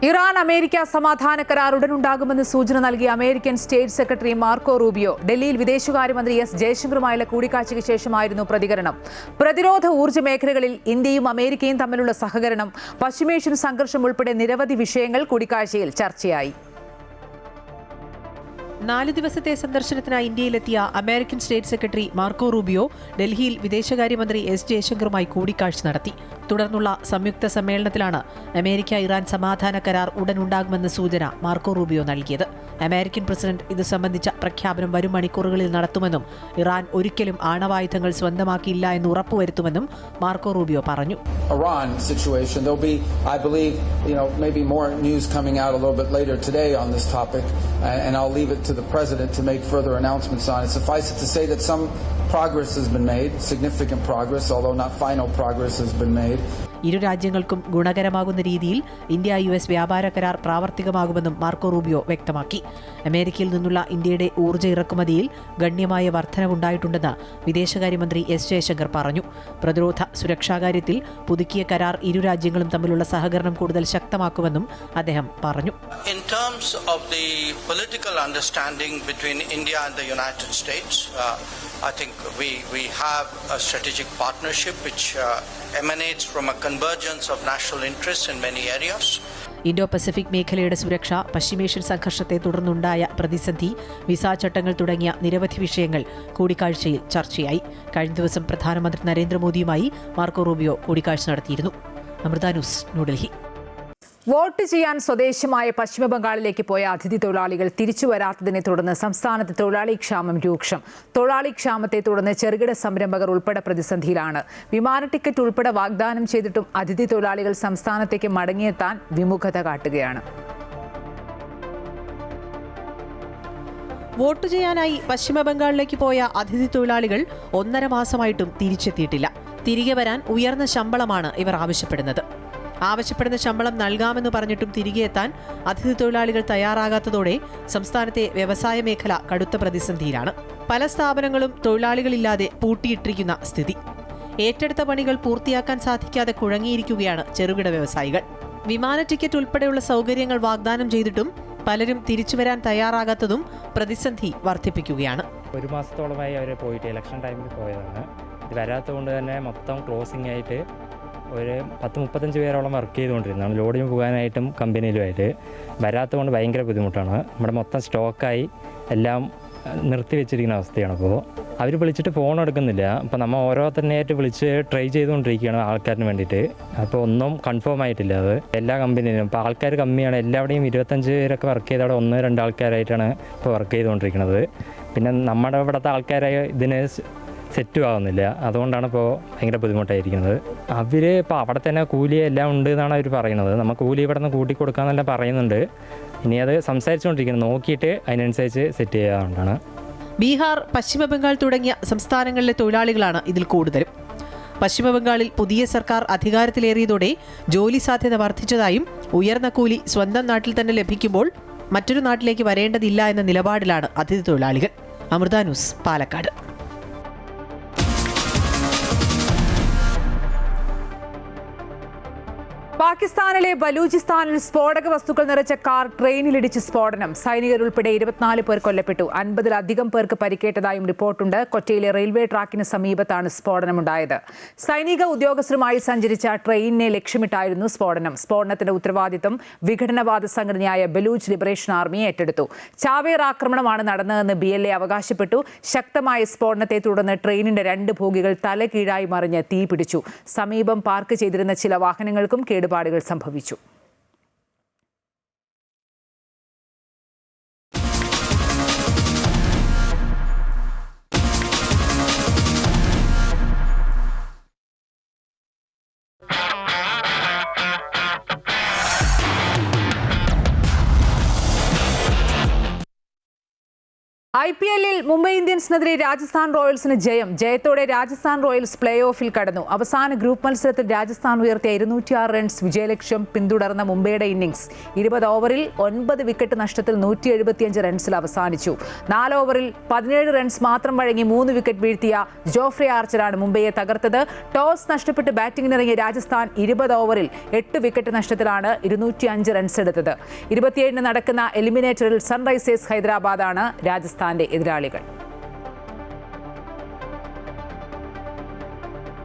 Iran America സമാധാന കരാർ ഉടനുണ്ടാകുമെന്ന് സൂചന നൽകിയ American state secretary Marco Rubio ഡൽഹിയിൽ വിദേശകാര്യമന്ത്രി എസ് ജയശങ്കറുമായുള്ള കൂടിക്കാഴ്ചയ്ക്ക് ശേഷമായിരുന്നു പ്രതികരണം. പ്രതിരോധ ഊർജ്ജ മേഖലകളിൽ ഇന്ത്യയും അമേരിക്കയും തമ്മിലുള്ള സഹകരണം, പശ്ചിമേഷ്യൻ സംഘർഷം ഉൾപ്പെടെ നിരവധി വിഷയങ്ങൾ കൂടിക്കാഴ്ചയിൽ ചർച്ചയായി. 4 ദിവസത്തെ സന്ദർശനത്തിനായി ഇന്ത്യയിലെത്തിയ American state secretary Marco Rubio ഡൽഹിയിൽ വിദേശകാര്യമന്ത്രി എസ് ജയശങ്കറുമായി കൂടിക്കാഴ്ച നടത്തി. തുടർന്നുള്ള സംയുക്ത സമ്മേളനത്തിലാണ് അമേരിക്ക ഇറാൻ സമാധാന കരാർ ഉടനുണ്ടാകുമെന്ന സൂചന മാർക്കോ റൂബിയോ നൽകിയത്. അമേരിക്കൻ പ്രസിഡന്റ് ഇത് സംബന്ധിച്ച പ്രഖ്യാപനം വരും മണിക്കൂറുകളിൽ നടത്തുമെന്നും ഇറാൻ ഒരിക്കലും ആണവായുധങ്ങൾ സ്വന്തമാക്കിയില്ല എന്ന് ഉറപ്പുവരുത്തുമെന്നും മാർക്കോ റൂബിയോ പറഞ്ഞു. Iran situation, there'll be, I believe, maybe more news coming out a little bit later today on this topic, and I'll leave it to the president to make further announcements on it. Suffice it to say that some progress has been made, significant progress, although not final progress has been made. ഇരു രാജ്യങ്ങൾക്കും ഗുണകരമാകുന്ന രീതിയിൽ ഇന്ത്യ-US വ്യാപാര കരാർ പ്രാവർത്തികമാകുമെന്നും Marco Rubio വ്യക്തമാക്കി. അമേരിക്കയിൽ നിന്നുള്ള ഇന്ത്യയുടെ ഊർജ്ജ ഇറക്കുമതിയിൽ ഗണ്യമായ വർധനവുണ്ടായിട്ടുണ്ടെന്ന് വിദേശകാര്യമന്ത്രി എസ് ജയശങ്കർ പറഞ്ഞു. പ്രതിരോധ സുരക്ഷാ കാര്യത്തിൽ പുതുക്കിയ കരാർ ഇരു രാജ്യങ്ങളും തമ്മിലുള്ള സഹകരണം കൂടുതൽ ശക്തമാക്കുമെന്നും അദ്ദേഹം പറഞ്ഞു. In terms of the political understanding between India and the United States, I think we have a strategic partnership which emanates from a convergence of national interests in many areas. Indo Pacific മേഖലയുടെ സുരക്ഷ, പശ്ചിമേഷ്യൻ സംഘർഷത്തെ തുടർന്നുണ്ടായ പ്രതിസന്ധി, visa ചട്ടങ്ങൾ തുടങ്ങിയ നിരവധി വിഷയങ്ങൾ കൂടിക്കാഴ്ചയിൽ ചർച്ചയായി. കഴിഞ്ഞ ദിവസം പ്രധാനമന്ത്രി നരേന്ദ്രമോദിയുമായി മാർക്കോ റൂബിയോ കൂടിക്കാഴ്ച നടത്തിയിരുന്നു. അമൃത ന്യൂസ്, ന്യൂഡൽഹി. വോട്ട് ചെയ്യാൻ സ്വദേശമായ പശ്ചിമബംഗാളിലേക്ക് പോയ അതിഥി തൊഴിലാളികൾ തിരിച്ചു വരാത്തതിനെ തുടർന്ന് സംസ്ഥാനത്ത് തൊഴിലാളി ക്ഷാമം രൂക്ഷം. തൊഴിലാളി ക്ഷാമത്തെ തുടർന്ന് ചെറുകിട സംരംഭകർ ഉൾപ്പെടെ പ്രതിസന്ധിയിലാണ്. വിമാന ടിക്കറ്റ് ഉൾപ്പെടെ വാഗ്ദാനം ചെയ്തിട്ടും അതിഥി തൊഴിലാളികൾ സംസ്ഥാനത്തേക്ക് മടങ്ങിയെത്താൻ വിമുഖത കാട്ടുകയാണ്. വോട്ട് ചെയ്യാനായി പശ്ചിമബംഗാളിലേക്ക് പോയ അതിഥി തൊഴിലാളികൾ 1.5 മാസമായിട്ടും തിരിച്ചെത്തിയിട്ടില്ല. തിരികെ വരാൻ ഉയർന്ന ശമ്പളമാണ് ഇവർ ആവശ്യപ്പെടുന്നത്. ആവശ്യപ്പെടുന്ന ശമ്പളം നൽകാമെന്ന് പറഞ്ഞിട്ടും തിരികെ എത്താൻ അതിഥി തൊഴിലാളികൾ തയ്യാറാകാത്തതോടെ സംസ്ഥാനത്തെ വ്യവസായ മേഖല കടുത്ത പ്രതിസന്ധിയിലാണ്. പല സ്ഥാപനങ്ങളും തൊഴിലാളികളില്ലാതെ പൂട്ടിയിട്ടിരിക്കുന്ന സ്ഥിതി. ഏറ്റെടുത്ത പണികൾ പൂർത്തിയാക്കാൻ സാധിക്കാതെ കുഴങ്ങിയിരിക്കുകയാണ് ചെറുകിട വ്യവസായികൾ. വിമാന ടിക്കറ്റ് ഉൾപ്പെടെയുള്ള സൗകര്യങ്ങൾ വാഗ്ദാനം ചെയ്തിട്ടും പലരും തിരിച്ചുവരാൻ തയ്യാറാകാത്തതും പ്രതിസന്ധി വർദ്ധിപ്പിക്കുകയാണ്. 1 മാസത്തോളമായി അവർ പോയിട്ട് ഇലക്ഷൻ ടൈമിൽ പോയതാണ്. ഇത് വരാത്തതുകൊണ്ട് തന്നെ മൊത്തം ക്ലോസിംഗ് ആയിട്ട് ഒരു 10-35 പേരോളം വർക്ക് ചെയ്തുകൊണ്ടിരുന്നതാണ്. ലോഡിന് പോകാനായിട്ടും കമ്പനിയിലുമായിട്ട്. വരാത്തതുകൊണ്ട് ഭയങ്കര ബുദ്ധിമുട്ടാണ്. നമ്മുടെ മൊത്തം സ്റ്റോക്കായി എല്ലാം നിർത്തി വെച്ചിരിക്കുന്ന അവസ്ഥയാണ്. അപ്പോൾ അവർ വിളിച്ചിട്ട് ഫോൺ എടുക്കുന്നില്ല. അപ്പോൾ നമ്മൾ ഓരോരുത്തരെയായിട്ട് വിളിച്ച് ട്രൈ ചെയ്തുകൊണ്ടിരിക്കുകയാണ് ആൾക്കാരിന് വേണ്ടിയിട്ട്. അപ്പോൾ ഒന്നും കൺഫേം ആയിട്ടില്ല. അത് എല്ലാ കമ്പനിയിലും ഇപ്പോൾ ആൾക്കാർ കമ്മിയാണ്. എല്ലാവിടെയും 25 പേരൊക്കെ വർക്ക് ചെയ്ത് അവിടെ 1-2 ആൾക്കാരായിട്ടാണ് ഇപ്പോൾ വർക്ക് ചെയ്തുകൊണ്ടിരിക്കുന്നത്. പിന്നെ നമ്മുടെ ഇവിടുത്തെ ആൾക്കാരെ ഇതിന് സെറ്റും ആകുന്നില്ല. അതുകൊണ്ടാണ് ഇപ്പോൾ ഭയങ്കര ബുദ്ധിമുട്ടായിരിക്കുന്നത്. അവർ ഇപ്പോൾ അവിടെ തന്നെ കൂലി എല്ലാം ഉണ്ട് എന്നാണ് അവർ പറയുന്നത്. നമ്മൾ കൂലി ഇവിടെ നിന്ന് കൂട്ടി കൊടുക്കാമെന്നെല്ലാം പറയുന്നുണ്ട്. ഇനി അത് സംസാരിച്ചുകൊണ്ടിരിക്കുന്നത്, നോക്കിയിട്ട് അതിനനുസരിച്ച് സെറ്റ് ചെയ്യാറുണ്ടാണ്. ബീഹാർ, പശ്ചിമബംഗാൾ തുടങ്ങിയ സംസ്ഥാനങ്ങളിലെ തൊഴിലാളികളാണ് ഇതിൽ കൂടുതലും. പശ്ചിമബംഗാളിൽ പുതിയ സർക്കാർ അധികാരത്തിലേറിയതോടെ ജോലി സാധ്യത വർദ്ധിച്ചതായും ഉയർന്ന കൂലി സ്വന്തം നാട്ടിൽ തന്നെ ലഭിക്കുമ്പോൾ മറ്റൊരു നാട്ടിലേക്ക് വരേണ്ടതില്ല എന്ന നിലപാടിലാണ് അതിഥി തൊഴിലാളികൾ. അമൃത ന്യൂസ്, പാലക്കാട്. പാകിസ്ഥാനിലെ ബലൂചിസ്ഥാനിൽ സ്ഫോടക വസ്തുക്കൾ നിറച്ച കാർ ട്രെയിനിലിടിച്ച് സ്ഫോടനം. സൈനികരുൾപ്പെടെ 24 പേർ കൊല്ലപ്പെട്ടു. 50-ലധികം പേർക്ക് പരിക്കേറ്റതായും റിപ്പോർട്ടുണ്ട്. കൊച്ചിയിലെ റെയിൽവേ ട്രാക്കിന് സമീപത്താണ് സ്ഫോടനമുണ്ടായത്. സൈനിക ഉദ്യോഗസ്ഥരുമായി സഞ്ചരിച്ച ട്രെയിനിനെ ലക്ഷ്യമിട്ടായിരുന്നു സ്ഫോടനം. സ്ഫോടനത്തിന്റെ ഉത്തരവാദിത്തം വിഘടനവാദ സംഘടനയായ ബലൂച്ച് ലിബറേഷൻ ആർമി ഏറ്റെടുത്തു. ചാവേർ ആക്രമണമാണ് നടന്നതെന്ന് BLA അവകാശപ്പെട്ടു. ശക്തമായ സ്ഫോടനത്തെ തുടർന്ന് ട്രെയിനിന്റെ 2 ബോഗികൾ തലകീഴായി മറിഞ്ഞ് തീപിടിച്ചു. സമീപം പാർക്ക് ചെയ്തിരുന്ന ചില വാഹനങ്ങൾക്കും കേടുപാടുകൾ സംഭവിച്ചു. IPL മുംബൈ ഇന്ത്യൻസിനെതിരെ രാജസ്ഥാൻ റോയൽസിന് ജയം. ജയത്തോടെ രാജസ്ഥാൻ റോയൽസ് പ്ലേ ഓഫിൽ കടന്നു. അവസാന ഗ്രൂപ്പ് മത്സരത്തിൽ രാജസ്ഥാൻ ഉയർത്തിയ 206 റൺസ് വിജയലക്ഷ്യം പിന്തുടർന്ന മുംബൈയുടെ ഇന്നിംഗ്സ് 20 ഓവറിൽ 9 വിക്കറ്റ് നഷ്ടത്തിൽ 175 റൺസിൽ അവസാനിച്ചു. 4 ഓവറിൽ 17 റൺസ് മാത്രം വഴങ്ങി 3 വിക്കറ്റ് വീഴ്ത്തിയ ജോഫ്രെ ആർച്ചറാണ് മുംബൈയെ തകർത്തത്. ടോസ് നഷ്ടപ്പെട്ട് ബാറ്റിംഗിനിറങ്ങിയ രാജസ്ഥാൻ 20 ഓവറിൽ 8 വിക്കറ്റ് നഷ്ടത്തിലാണ് 205 റൺസ് എടുത്തത്. 27 നടക്കുന്ന എലിമിനേറ്ററിൽ സൺറൈസേഴ്സ് ഹൈദരാബാദാണ് രാജസ്ഥാന്റെ എതിരാളികൾ.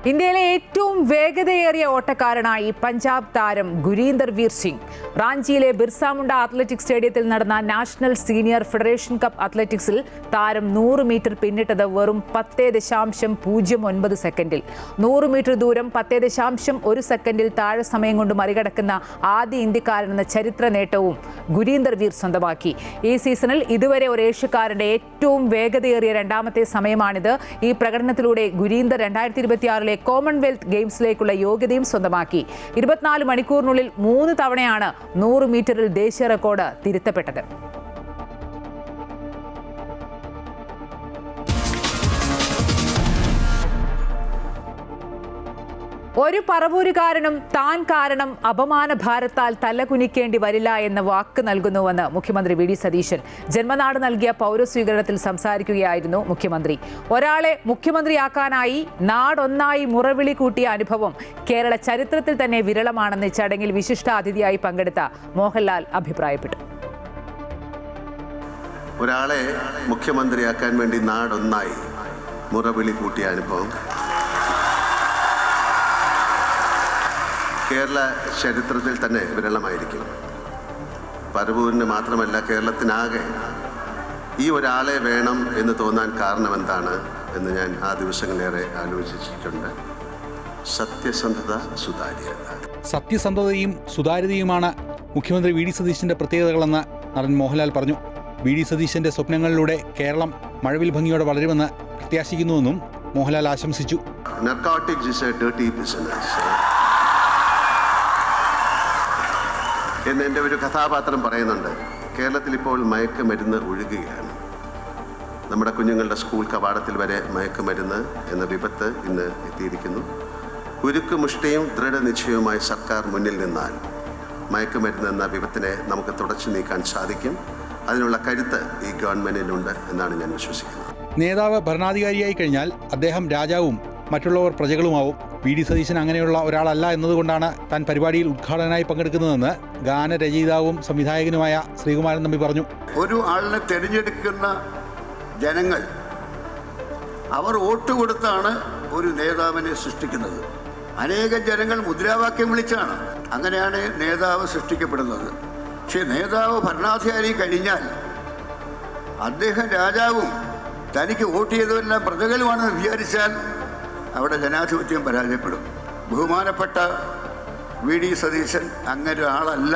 ഇന്ത്യയിലെ ഏറ്റവും വേഗതയേറിയ ഓട്ടക്കാരനായി പഞ്ചാബ് താരം ഗുരീന്ദർ വീർ സിംഗ്. റാഞ്ചിയിലെ ബിർസ മുണ്ട അത്ലറ്റിക് സ്റ്റേഡിയത്തിൽ നടന്ന നാഷണൽ സീനിയർ ഫെഡറേഷൻ കപ്പ് അത്ലറ്റിക്സിൽ താരം 100 മീറ്റർ പിന്നിട്ടത് വെറും 10.09 സെക്കൻഡിൽ. 100 മീറ്റർ ദൂരം 10.1 സെക്കൻഡിൽ താഴെ സമയം കൊണ്ട് മറികടക്കുന്ന ആദ്യ ഇന്ത്യക്കാരനെന്ന ചരിത്ര നേട്ടവും ഗുരീന്ദർ വീർ സ്വന്തമാക്കി. ഈ സീസണിൽ ഇതുവരെ ഒരു ഏഷ്യക്കാരന്റെ ഏറ്റവും വേഗതയേറിയ രണ്ടാമത്തെ സമയമാണിത്. ഈ പ്രകടനത്തിലൂടെ ഗുരീന്ദർ 2026 കോമൺവെൽത്ത് ഗെയിംസിലേക്കുള്ള യോഗ്യതയും സ്വന്തമാക്കി. 24 മണിക്കൂറിനുള്ളിൽ 3 തവണയാണ് 100 മീറ്ററിൽ ദേശീയ റെക്കോർഡ് തിരുത്തപ്പെട്ടത്. ഒരു പറവൂരുകാരനും താൻ കാരണം അപമാന ഭാരത്താൽ തലകുനിക്കേണ്ടി വരില്ല എന്ന വാക്ക് നൽകുന്നുവെന്ന് മുഖ്യമന്ത്രി വി ഡി സതീശൻ. ജന്മനാട് നൽകിയ പൗരസ്വീകരണത്തിൽ സംസാരിക്കുകയായിരുന്നു മുഖ്യമന്ത്രി. ഒരാളെ മുഖ്യമന്ത്രിയാക്കാനായി നാടൊന്നായി മുറവിളി കൂട്ടിയ അനുഭവം കേരള ചരിത്രത്തിൽ തന്നെ വിരളമാണെന്ന് ചടങ്ങിൽ വിശിഷ്ടാതിഥിയായി പങ്കെടുത്ത മോഹൻലാൽ അഭിപ്രായപ്പെട്ടു. ഒരാളെ മുഖ്യമന്ത്രിയാക്കാൻ വേണ്ടി നാടൊന്നായി മുറവിളി കൂട്ടിയ അനുഭവം കേരള ചരിത്രത്തിൽ തന്നെ വിരളമായിരിക്കും. പരവൂരിന് മാത്രമല്ല, കേരളത്തിനാകെ ഈ ഒരാളെ വേണം എന്ന് തോന്നാൻ കാരണം എന്താണ് എന്ന് ഞാൻ ആ ദിവസങ്ങളേറെ ആലോചിച്ചിട്ടുണ്ട്. സത്യസന്ധത, സുതാര്യത. സത്യസന്ധതയും സുതാര്യതയുമാണ് മുഖ്യമന്ത്രി വി ഡി സതീശൻ്റെ പ്രത്യേകതകളെന്ന് നടൻ മോഹൻലാൽ പറഞ്ഞു. വി ഡി സതീശൻ്റെ സ്വപ്നങ്ങളിലൂടെ കേരളം മഴവിൽ ഭംഗിയോടെ വളരുമെന്ന് പ്രത്യാശിക്കുന്നുവെന്നും മോഹൻലാൽ ആശംസിച്ചു. Narcotics is A dirty business എന്ന് എൻ്റെ ഒരു കഥാപാത്രം പറയുന്നുണ്ട്. കേരളത്തിൽ ഇപ്പോൾ മയക്കുമരുന്ന് ഒഴുകുകയാണ്. നമ്മുടെ കുഞ്ഞുങ്ങളുടെ സ്കൂൾ കവാടത്തിൽ വരെ മയക്കുമരുന്ന് എന്ന വിപത്ത് ഇന്ന് എത്തിയിരിക്കുന്നു. ഉരുക്കുമുഷ്ടിയും ദൃഢനിശ്ചയവുമായി സർക്കാർ മുന്നിൽ നിന്നാൽ മയക്കുമരുന്ന് എന്ന വിപത്തിനെ നമുക്ക് തുടച്ചു നീക്കാൻ സാധിക്കും. അതിനുള്ള കരുത്ത് ഈ ഗവൺമെൻറ്റിനുണ്ട് എന്നാണ് ഞാൻ വിശ്വസിക്കുന്നത്. നേതാവ് ഭരണാധികാരിയായി കഴിഞ്ഞാൽ അദ്ദേഹം രാജാവും മറ്റുള്ളവർ പ്രജകളുമാവും. വി ഡി സതീശൻ അങ്ങനെയുള്ള ഒരാളല്ല എന്നതുകൊണ്ടാണ് താൻ പരിപാടിയിൽ ഉദ്ഘാടകനായി പങ്കെടുക്കുന്നതെന്ന് ഗാനരചയിതാവും സംവിധായകനുമായ ശ്രീകുമാരൻ തമ്പി പറഞ്ഞു. ഒരു ആളിനെ തിരഞ്ഞെടുക്കുന്ന ജനങ്ങൾ അവർ വോട്ട് കൊടുത്താണ് ഒരു നേതാവിനെ സൃഷ്ടിക്കുന്നത്. അനേകം ജനങ്ങൾ മുദ്രാവാക്യം വിളിച്ചാണ് അങ്ങനെയാണ് നേതാവ് സൃഷ്ടിക്കപ്പെടുന്നത്. പക്ഷേ നേതാവ് ഭരണാധികാരി കഴിഞ്ഞാൽ അദ്ദേഹം രാജാവും തനിക്ക് വോട്ട് ചെയ്തവരെല്ലാം പ്രജകളുമാണെന്ന് വിചാരിച്ചാൽ അവിടെ ജനാധിപത്യം പരാജയപ്പെടും. ബഹുമാനപ്പെട്ട വി ഡി സതീശൻ അങ്ങനെ ആളല്ല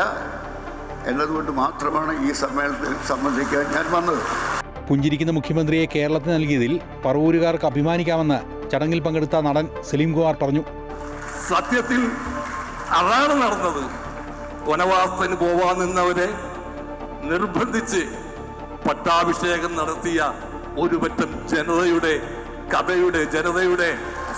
എന്നതുകൊണ്ട് മാത്രമാണ് ഈ സമ്മേളനത്തിൽ സംബന്ധിക്കാൻ ഞാൻ വന്നത്. പുഞ്ചിരിക്കുന്ന മുഖ്യമന്ത്രിയെ കേരളത്തിന് നൽകിയതിൽ പറവൂരുകാർക്ക് അഭിമാനിക്കാമെന്ന് ചടങ്ങിൽ പങ്കെടുത്ത നടൻ സലീം കുമാർ പറഞ്ഞു. സത്യത്തിൽ അതാണ് നടന്നത്. വനവാസത്തിന് പോവാൻ നിന്നവരെ നിർബന്ധിച്ച് പട്ടാഭിഷേകം നടത്തിയ ഒരു പറ്റം ജനതയുടെ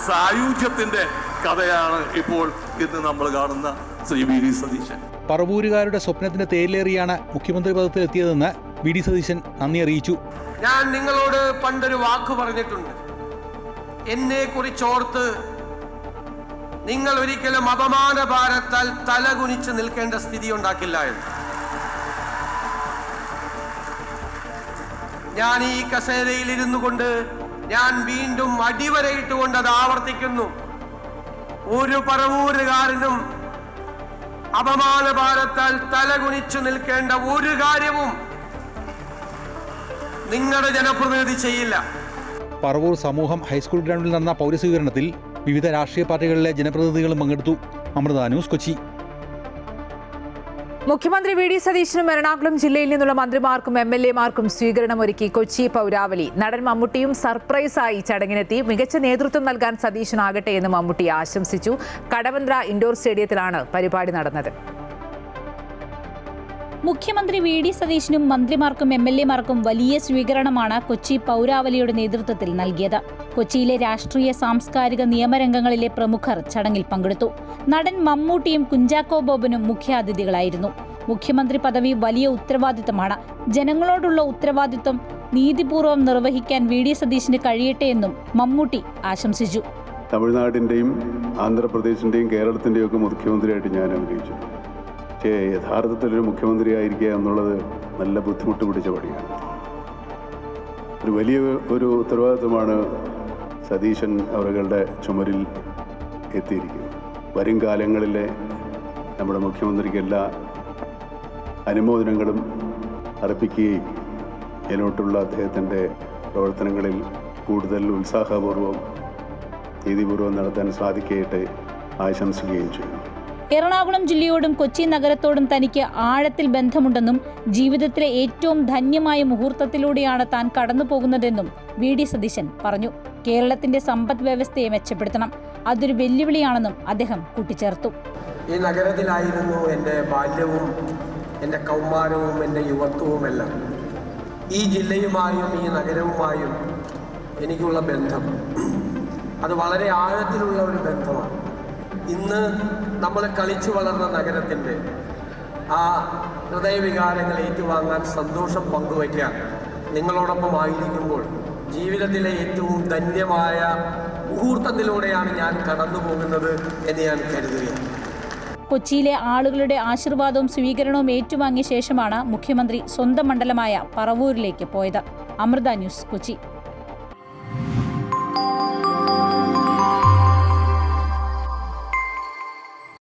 സായുജ്യത്തിന്റെ കഥയാണ് ഇപ്പോൾ ഇന്ന് നമ്മൾ കാണുന്ന ശ്രീ വി ഡി സതീശൻ. പറവൂരുകാരുടെ സ്വപ്നത്തിന്റെ തേരിലേറിയാണ് മുഖ്യമന്ത്രി പദത്തിലെത്തിയതെന്ന് വി ഡി സതീശൻ നന്ദി അറിയിച്ചു. ഞാൻ നിങ്ങളോട് പണ്ടൊരു വാക്ക് പറഞ്ഞിട്ടുണ്ട്. എന്നെ കുറിച്ചോർത്ത് നിങ്ങൾ ഒരിക്കലും അപമാന ഭാരത്താൽ തലകുനിച്ച് നിൽക്കേണ്ട സ്ഥിതി ഉണ്ടാക്കില്ല എന്ന്. ഞാൻ ഈ കസേരയിൽ ഇരുന്നു കൊണ്ട് ഞാൻ വീണ്ടും അടിവരയിട്ടുകൊണ്ട് അത് ആവർത്തിക്കുന്നു. ഒരു പറവൂരുകാരനും അപമാന ഭാരത്താൽ തലകുനിച്ചു നിൽക്കേണ്ട ഒരു കാര്യവും നിങ്ങളുടെ ജനപ്രതിനിധി ചെയ്യില്ല. പറവൂർ സമൂഹം ഹൈസ്കൂൾ ഗ്രൗണ്ടിൽ നടന്ന പൗരസ്വീകരണത്തിൽ വിവിധ രാഷ്ട്രീയ പാർട്ടികളിലെ ജനപ്രതിനിധികളും പങ്കെടുത്തു. അമൃത ന്യൂസ്, കൊച്ചി. മുഖ്യമന്ത്രി വി ഡി സതീശനും എറണാകുളം ജില്ലയിൽ നിന്നുള്ള മന്ത്രിമാർക്കും MLA-മാർക്കും സ്വീകരണമൊരുക്കി കൊച്ചി പൗരാവലി. നടൻ മമ്മൂട്ടിയും സർപ്രൈസായി ചടങ്ങിനെത്തി. മികച്ച നേതൃത്വം നൽകാൻ സതീശനാകട്ടെ എന്ന് മമ്മൂട്ടി ആശംസിച്ചു. കടവന്ത്ര ഇൻഡോർ സ്റ്റേഡിയത്തിലാണ് പരിപാടി നടന്നത്. മുഖ്യമന്ത്രി വി ഡി സതീശനും മന്ത്രിമാർക്കും MLA-മാർക്കും വലിയ സ്വീകരണമാണ് കൊച്ചി പൗരാവലിയുടെ നേതൃത്വത്തിൽ നൽകിയത്. കൊച്ചിയിലെ രാഷ്ട്രീയ സാംസ്കാരിക നിയമരംഗങ്ങളിലെ പ്രമുഖർ ചടങ്ങിൽ പങ്കെടുത്തു. നടൻ മമ്മൂട്ടിയും കുഞ്ചാക്കോ ബോബനും മുഖ്യാതിഥികളായിരുന്നു. മുഖ്യമന്ത്രി പദവി വലിയ ഉത്തരവാദിത്തമാണ്. ജനങ്ങളോടുള്ള ഉത്തരവാദിത്തം നീതിപൂർവ്വം നിർവഹിക്കാൻ വി ഡി സതീശന് കഴിയട്ടെ എന്നും മമ്മൂട്ടി ആശംസിച്ചു. തമിഴ്നാടിൻ്റെയും ആന്ധ്രാപ്രദേശിൻ്റെയും കേരളത്തിൻ്റെയും ഒക്കെ മുഖ്യമന്ത്രിയായിട്ട് ഞാൻ അഭിനയിച്ചു. പക്ഷേ യഥാർത്ഥത്തിലൊരു മുഖ്യമന്ത്രിയായിരിക്കുക എന്നുള്ളത് നല്ല ബുദ്ധിമുട്ട് പിടിച്ച പണിയാണ്. ഒരു വലിയ ഉത്തരവാദിത്വമാണ് സതീശൻ അവരുടെ ചുമരിൽ എത്തിയിരിക്കുന്നത്. വരും കാലങ്ങളിലെ നമ്മുടെ മുഖ്യമന്ത്രിക്ക് എല്ലാ അനുമോദനങ്ങളും അർപ്പിക്കുകയും ഇതിനോട്ടുള്ള അദ്ദേഹത്തിൻ്റെ പ്രവർത്തനങ്ങളിൽ കൂടുതൽ ഉത്സാഹപൂർവ്വം നീതിപൂർവ്വം നടത്താൻ സാധിക്കട്ടെ ആശംസിക്കുകയും ചെയ്യുന്നു. എറണാകുളം ജില്ലയോടും കൊച്ചി നഗരത്തോടും തനിക്ക് ആഴത്തിൽ ബന്ധമുണ്ടെന്നും ജീവിതത്തിലെ ഏറ്റവും ധന്യമായ മുഹൂർത്തത്തിലൂടെയാണ് താൻ കടന്നുപോകുന്നതെന്നും വി ഡി സതീശൻ പറഞ്ഞു. കേരളത്തിന്റെ സമ്പദ് വ്യവസ്ഥയെ മെച്ചപ്പെടുത്തണം, അതൊരു വെല്ലുവിളിയാണെന്നും അദ്ദേഹം കൂട്ടിച്ചേർത്തു. ഈ നഗരത്തിലായിരുന്നു എൻ്റെ ബാല്യവും എൻ്റെ കൗമാരവും എൻ്റെ യുവത്വവുമെല്ലാം. ഈ ജില്ലയുമായും ഈ നഗരവുമായും എനിക്കുള്ള ബന്ധം അത് വളരെ ആഴത്തിലുള്ള ഒരു ബന്ധമാണ്. ഇന്ന് നമ്മൾ കളിച്ചു വളർന്ന നഗരത്തിൻ്റെ ആ ഹൃദയവികാരങ്ങൾ ഏറ്റുവാങ്ങാൻ, സന്തോഷം പങ്കുവയ്ക്കാൻ നിങ്ങളോടൊപ്പം ആയിരിക്കുമ്പോൾ ജീവിതത്തിലെ ഏറ്റവും ധന്യമായ മുഹൂർത്തത്തിലൂടെയാണ് ഞാൻ കടന്നു പോകുന്നത് എന്ന് ഞാൻ കരുതുകയാണ്. കൊച്ചിയിലെ ആളുകളുടെ ആശീർവാദവും സ്വീകരണവും ഏറ്റുവാങ്ങിയ ശേഷമാണ് മുഖ്യമന്ത്രി സ്വന്തം മണ്ഡലമായ പറവൂരിലേക്ക് പോയത്. അമൃത ന്യൂസ്, കൊച്ചി.